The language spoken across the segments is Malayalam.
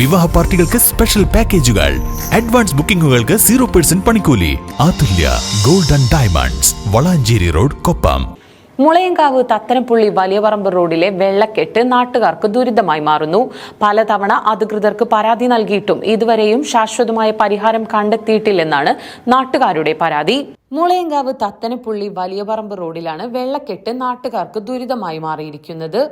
വിവാഹ പാർട്ടികൾക്ക് സ്പെഷ്യൽ പാക്കേജുകൾ, അഡ്വാൻസ് ബുക്കിംഗുകൾക്ക് 0% പണിക്കൂലി. Athulya gold and diamonds, Valanchery road, Koppam. Mulayankavu Thathanapully Valiyaparamba റോഡിലെ വെള്ളക്കെട്ട് നാട്ടുകാർക്ക് ദുരിതമായി മാറുന്നു. പലതവണ അധികൃതർക്ക് പരാതി നൽകിയിട്ടും ഇതുവരെയും ശാശ്വതമായ പരിഹാരം കണ്ടെത്തിയിട്ടില്ലെന്നാണ് നാട്ടുകാരുടെ പരാതി. മുളയങ്കാവ് തത്തനപ്പുള്ളി വലിയപറമ്പ് റോഡിലാണ് വെള്ളക്കെട്ട് നാട്ടുകാർക്ക് ദുരിതമായി മാറിയിരിക്കുന്നത്.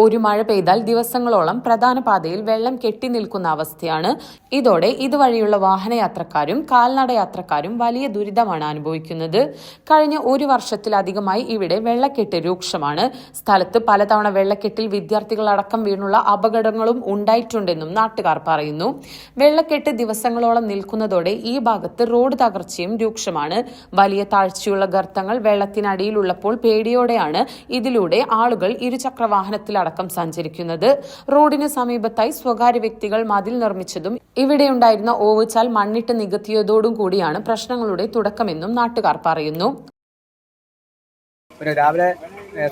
ഒരു മഴ പെയ്താൽ ദിവസങ്ങളോളം പ്രധാന പാതയിൽ വെള്ളം കെട്ടി നിൽക്കുന്ന അവസ്ഥയാണ്. ഇതോടെ ഇതുവഴിയുള്ള വാഹനയാത്രക്കാരും കാൽനടയാത്രക്കാരും വലിയ ദുരിതമാണ് അനുഭവിക്കുന്നത്. കഴിഞ്ഞ ഒരു വർഷത്തിലധികമായി ഇവിടെ വെള്ളക്കെട്ട് രൂക്ഷമാണ്. സ്ഥലത്ത് പലതവണ വെള്ളക്കെട്ടിൽ വിദ്യാർത്ഥികളടക്കം വീണുള്ള അപകടങ്ങളും ഉണ്ടായിട്ടുണ്ടെന്നും നാട്ടുകാർ പറയുന്നു. വെള്ളക്കെട്ട് ദിവസങ്ങളോളം നിൽക്കുന്നതോടെ ഈ ഭാഗത്ത് റോഡ് തകർച്ചയും രൂക്ഷമാണ്. വലിയ താഴ്ചയുള്ള ഗർത്തങ്ങൾ വെള്ളത്തിനടിയിലുള്ളപ്പോൾ പേടിയോടെയാണ് ഇതിലൂടെ ആളുകൾ ഇരുചക്രവാഹനത്തിൽ അടക്കം സഞ്ചരിക്കുന്നത്. റോഡിന് സമീപത്തായി സ്വകാര്യ വ്യക്തികൾ മതിൽ നിർമ്മിച്ചതും ഇവിടെയുണ്ടായിരുന്ന ഓവുചാൽ മണ്ണിട്ട് നികത്തിയതോടും കൂടിയാണ് പ്രശ്നങ്ങളുടെ തുടക്കമെന്നും നാട്ടുകാർ പറയുന്നു. രാവിലെ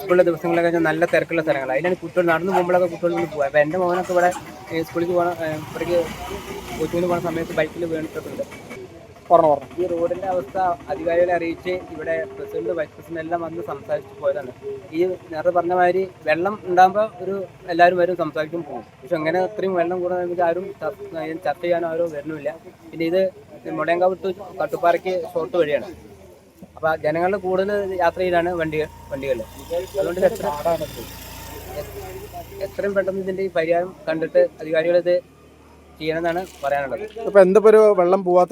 സ്കൂളിലെ ദിവസങ്ങളിലൊക്കെ നല്ല തിരക്കുള്ള സ്ഥലങ്ങൾ, അതിലാണ് കുട്ടികൾ നടന്നു പോകുമ്പോഴൊക്കെ കുട്ടികൾ നിന്ന് പോകുക. അപ്പോൾ എൻ്റെ മോനൊക്കെ ഇവിടെ സ്കൂളിൽ പോകണം, ഇവിടേക്ക് കോച്ചിങ്ങിന് പോകുന്ന സമയത്ത് ബൈക്കിൽ വീണിട്ടുണ്ട്. ഈ റോഡിൻ്റെ അവസ്ഥ അധികാരികളെ അറിയിച്ച് ഇവിടെ പ്രസിഡന്റ് വൈസ് പ്രസിഡന്റ് എല്ലാം വന്ന് സംസാരിച്ച് പോയതാണ്. ഈ നേരത്തെ പറഞ്ഞ മാതിരി വെള്ളം ഉണ്ടാകുമ്പോൾ എല്ലാവരും വരും, സംസാരിക്കും, പോകും. പക്ഷെ അങ്ങനെ അത്രയും വെള്ളം കൂടുതൽ ആരും ചർച്ച ചെയ്യാനോ ആരും വരുന്നില്ല. പിന്നെ ഇത് മുളയങ്കാവ് ടു കട്ടുപ്പാറയ്ക്ക് ഷോർട്ട് വഴിയാണ്. അപ്പോൾ ജനങ്ങൾ കൂടുതൽ യാത്ര ചെയ്താണ് വണ്ടികൾ. അതുകൊണ്ട് എത്രയും പെട്ടെന്ന് ഇതിൻ്റെ ഈ പരിഹാരം കണ്ടിട്ട് അധികാരികളിത് ചെയ്യണമെന്നാണ് പറയാനുള്ളത്. ഇപ്പൊ എന്താ വെള്ളം പോവാത്ത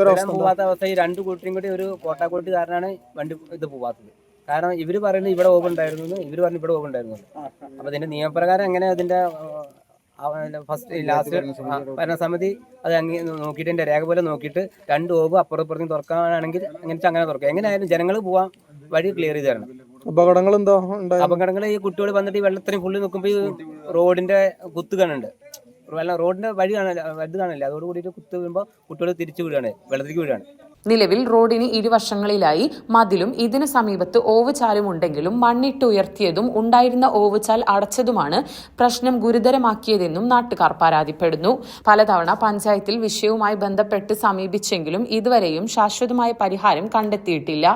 അവസ്ഥ ഈ രണ്ടു കൂട്ടരും കൂടി ഒരു കോട്ടാക്കോട്ട് കാരണമാണ് വണ്ടി ഇത് പോവാത്തത്. കാരണം ഇവര് പറയുന്നത് ഇവിടെ ഓവുണ്ടായിരുന്നു, ഇവര് പറഞ്ഞു ഇവിടെ ഓവുണ്ടായിരുന്നു. അപ്പൊ ഇതിന്റെ നിയമപ്രകാരം എങ്ങനെ അതിന്റെ ലാസ്റ്റ് ഭരണസമിതി അത് നോക്കിയിട്ട് എന്റെ രേഖ പോലെ നോക്കിയിട്ട് രണ്ട് ഓവ് അപ്പുറപ്പുറത്തും തുറക്കാനാണെങ്കിൽ അങ്ങനെ തുറക്കാം. എങ്ങനെയായാലും ജനങ്ങൾ പോവാൻ വഴി ക്ലിയർ ചെയ്ത് തരണം. അപകടങ്ങൾ ഈ കുട്ടികൾ വന്നിട്ട് ഈ വെള്ളത്തിന് ഫുള്ള് നിൽക്കുമ്പോൾ ഈ റോഡിന്റെ കുത്തുകണുണ്ട്, റോഡിന്റെ വഴി കാണില്ല. അതോട് കൂടിയിട്ട് കുത്തു വീഴുമ്പോൾ കുട്ടികൾ തിരിച്ചു വീഴാണ്, വെള്ളത്തിലേക്ക് വീഴാണ്. നിലവിൽ റോഡിന് ഇരുവശങ്ങളിലായി മതിലും ഇതിനു സമീപത്ത് ഓവുചാലും ഉണ്ടെങ്കിലും മണ്ണിട്ട് ഉയർത്തിയതും ഉണ്ടായിരുന്ന ഓവുചാൽ അടച്ചതുമാണ് പ്രശ്നം ഗുരുതരമാക്കിയതെന്നും നാട്ടുകാർ പരാതിപ്പെടുന്നു. പലതവണ പഞ്ചായത്തിൽ വിഷയവുമായി ബന്ധപ്പെട്ട് സമീപിച്ചെങ്കിലും ഇതുവരെയും ശാശ്വതമായ പരിഹാരം കണ്ടെത്തിയിട്ടില്ല.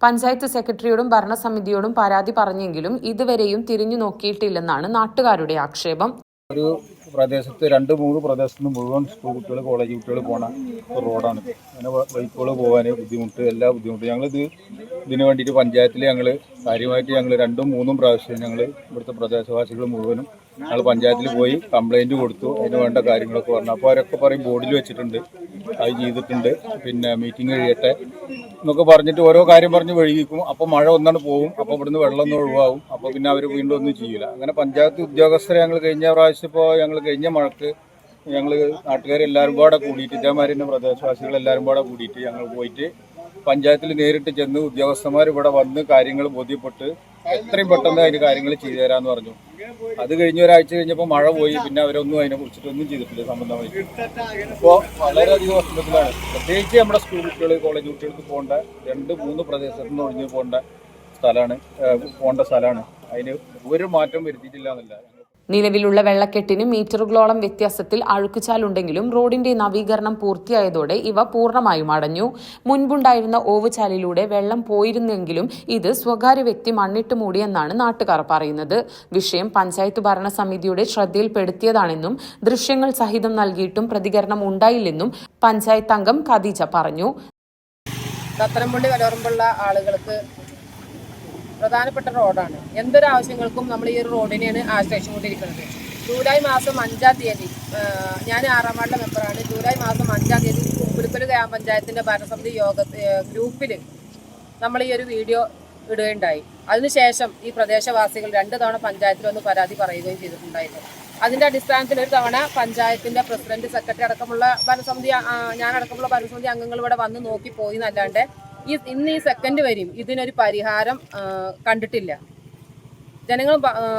പഞ്ചായത്ത് സെക്രട്ടറിയോടും ഭരണസമിതിയോടും പരാതി പറഞ്ഞെങ്കിലും ഇതുവരെയും തിരിഞ്ഞു നോക്കിയിട്ടില്ലെന്നാണ് നാട്ടുകാരുടെ ആക്ഷേപം. ഒരു പ്രദേശത്ത് 2-3 പ്രദേശത്ത് മുഴുവൻ സ്കൂൾ കുട്ടികൾ, കോളേജ് കുട്ടികൾ പോണ റോഡാണ്. അങ്ങനെ ബൈക്കുകൾ പോകാൻ ബുദ്ധിമുട്ട്, എല്ലാ ബുദ്ധിമുട്ടും. ഇതിന് വേണ്ടിയിട്ട് പഞ്ചായത്തിൽ കാര്യമായിട്ട് 2-3 പ്രാവശ്യം ഇവിടുത്തെ പ്രദേശവാസികൾ മുഴുവനും പഞ്ചായത്തിൽ പോയി കംപ്ലൈൻറ്റ് കൊടുത്തു. അതിന് വേണ്ട കാര്യങ്ങളൊക്കെ പറഞ്ഞു. അപ്പോൾ അവരൊക്കെ പറയും ബോർഡിൽ വെച്ചിട്ടുണ്ട്, അത് ചെയ്തിട്ടുണ്ട്, പിന്നെ മീറ്റിംഗ് കഴിയട്ടെ എന്നൊക്കെ പറഞ്ഞിട്ട് ഓരോ കാര്യം പറഞ്ഞ് വഴുകിക്കും. അപ്പോൾ മഴ ഒന്നാണ് പോകും, അപ്പോൾ ഇവിടുന്ന് വെള്ളം ഒന്നും ഒഴിവാകും. അപ്പോൾ പിന്നെ അവർ വീണ്ടും ഒന്നും ചെയ്യില്ല. അങ്ങനെ പഞ്ചായത്ത് ഉദ്യോഗസ്ഥരെ കഴിഞ്ഞ പ്രാവശ്യം ഇപ്പോൾ കഴിഞ്ഞ മഴക്ക് നാട്ടുകാരെല്ലാവരും പാടെ കൂടിയിട്ട്, ഇതേമാതിരി തന്നെ പ്രദേശവാസികളെല്ലാവരും പാടെ കൂടിയിട്ട് പോയിട്ട് പഞ്ചായത്തിൽ നേരിട്ട് ചെന്ന് ഉദ്യോഗസ്ഥന്മാർ ഇവിടെ വന്ന് കാര്യങ്ങൾ ബോധ്യപ്പെട്ട് എത്രയും പെട്ടെന്ന് അതിന് കാര്യങ്ങൾ ചെയ്തു തരാമെന്ന് പറഞ്ഞു. അത് കഴിഞ്ഞ് ഒരാഴ്ച കഴിഞ്ഞപ്പോൾ മഴ പോയി. പിന്നെ അവരൊന്നും അതിനെ കുറിച്ചിട്ടൊന്നും ചെയ്തിട്ടില്ല സംബന്ധമായിട്ട്. ഇപ്പോൾ വളരെയധികം അസുഖത്തിലാണ്. പ്രത്യേകിച്ച് നമ്മുടെ സ്കൂൾ കുട്ടികൾ, കോളേജ് കുട്ടികൾക്ക് പോകേണ്ട 2-3 പ്രദേശത്ത് നിന്ന് ഒഴിഞ്ഞു പോകേണ്ട സ്ഥലമാണ്. അതിന് ഒരു മാറ്റം വരുത്തിയിട്ടില്ല എന്നല്ല. നിലവിലുള്ള വെള്ളക്കെട്ടിന് മീറ്ററുകളോളം വ്യത്യാസത്തിൽ അഴുക്കുചാലുണ്ടെങ്കിലും റോഡിന്റെ നവീകരണം പൂർത്തിയായതോടെ ഇവ പൂർണ്ണമായും അടഞ്ഞു. മുൻപുണ്ടായിരുന്ന ഓവുചാലിലൂടെ വെള്ളം പോയിരുന്നെങ്കിലും ഇത് സ്വകാര്യ വ്യക്തി മണ്ണിട്ട് മൂടിയെന്നാണ് നാട്ടുകാർ പറയുന്നത്. വിഷയം പഞ്ചായത്ത് ഭരണസമിതിയുടെ ശ്രദ്ധയിൽപ്പെടുത്തിയതാണെന്നും ദൃശ്യങ്ങൾ സഹിതം നൽകിയിട്ടും പ്രതികരണം ഉണ്ടായില്ലെന്നും പഞ്ചായത്ത് അംഗം ഖദീജ പറഞ്ഞു. തത്തനപ്പുള്ളി വലിയപറമ്പുള്ള ആളുകൾക്ക് പ്രധാനപ്പെട്ട റോഡാണ്. എന്തൊരു ആവശ്യങ്ങൾക്കും നമ്മൾ ഈ ഒരു റോഡിനെയാണ് ആശ്രയിച്ചുകൊണ്ടിരിക്കുന്നത്. ജൂലൈ മാസം 5-ാം തീയതി, ഞാൻ 6ാം വാർഡിലെ മെമ്പറാണ്. ജൂലൈ മാസം 5-ാം തീയതി പുലിക്കല് ഗ്രാമപഞ്ചായത്തിൻ്റെ ഭരണസമിതി ഗ്രൂപ്പിൽ നമ്മൾ ഈ ഒരു വീഡിയോ ഇടുകയുണ്ടായി. അതിനുശേഷം ഈ പ്രദേശവാസികൾ 2 തവണ പഞ്ചായത്തിൽ വന്ന് പരാതി പറയുകയും ചെയ്തിട്ടുണ്ടായിരുന്നു. അതിൻ്റെ അടിസ്ഥാനത്തിൽ ഒരു തവണ പഞ്ചായത്തിൻ്റെ പ്രസിഡന്റ്, സെക്രട്ടറി അടക്കമുള്ള ഭരണസമിതി, ഞാനടക്കമുള്ള ഭരണസമിതി അംഗങ്ങൾ ഇവിടെ വന്ന് നോക്കി പോയി എന്നല്ലാണ്ട് ഇന്ന് ഈ സെക്കൻഡ് വരെയും ഇതിനൊരു പരിഹാരം കണ്ടിട്ടില്ല. ജനങ്ങൾ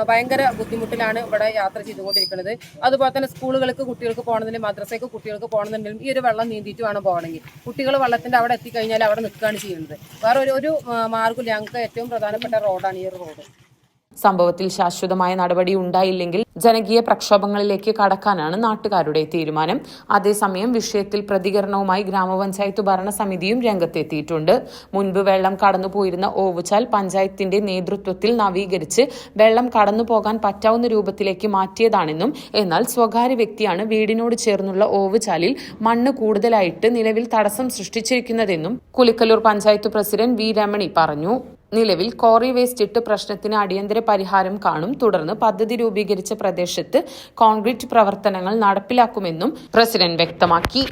ഭയങ്കര ബുദ്ധിമുട്ടിലാണ് ഇവിടെ യാത്ര ചെയ്തുകൊണ്ടിരിക്കുന്നത്. അതുപോലെ തന്നെ സ്കൂളുകൾക്ക് കുട്ടികൾക്ക് പോകണമെങ്കിലും മദ്രസയ്ക്ക് കുട്ടികൾക്ക് പോകണമെന്നുണ്ടെങ്കിലും ഈ ഒരു വെള്ളം നീന്തിയിട്ട് വേണം പോകണമെങ്കിൽ. കുട്ടികൾ വെള്ളത്തിൻ്റെ അവിടെ എത്തിക്കഴിഞ്ഞാൽ അവിടെ നിൽക്കുകയാണ് ചെയ്യുന്നത്. വേറെ ഒരു മാർഗ്ഗമില്ല. ഞങ്ങൾക്ക് ഏറ്റവും പ്രധാനപ്പെട്ട റോഡാണ് ഈ ഒരു റോഡ്. സംഭവത്തിൽ ശാശ്വതമായ നടപടി ഉണ്ടായില്ലെങ്കിൽ ജനകീയ പ്രക്ഷോഭങ്ങളിലേക്ക് കടക്കാനാണ് നാട്ടുകാരുടെ തീരുമാനം. അതേസമയം വിഷയത്തിൽ പ്രതികരണവുമായി ഗ്രാമപഞ്ചായത്ത് ഭരണസമിതിയും രംഗത്തെത്തിയിട്ടുണ്ട്. മുൻപ് വെള്ളം കടന്നുപോയിരുന്ന ഓവുചാൽ പഞ്ചായത്തിന്റെ നേതൃത്വത്തിൽ നവീകരിച്ച് വെള്ളം കടന്നുപോകാൻ പറ്റാവുന്ന രൂപത്തിലേക്ക് മാറ്റിയതാണെന്നും എന്നാൽ സ്വകാര്യ വ്യക്തിയാണ് വീടിനോട് ചേർന്നുള്ള ഓവുചാലിൽ മണ്ണ് കൂടുതലായിട്ട് നിലവിൽ തടസ്സം സൃഷ്ടിച്ചിരിക്കുന്നതെന്നും കുലിക്കല്ലൂർ പഞ്ചായത്ത് പ്രസിഡന്റ് വി രമണി പറഞ്ഞു. നിലവിൽ ക്വാറി വേസ്റ്റ് ഇട്ട് പ്രശ്നത്തിന് അടിയന്തര പരിഹാരം കാണും. തുടർന്ന് പദ്ധതി രൂപീകരിച്ച പ്രദേശത്ത് കോൺക്രീറ്റ് പ്രവർത്തനങ്ങൾ നടപ്പിലാക്കുമെന്നും പ്രസിഡന്റ് വ്യക്തമാക്കി.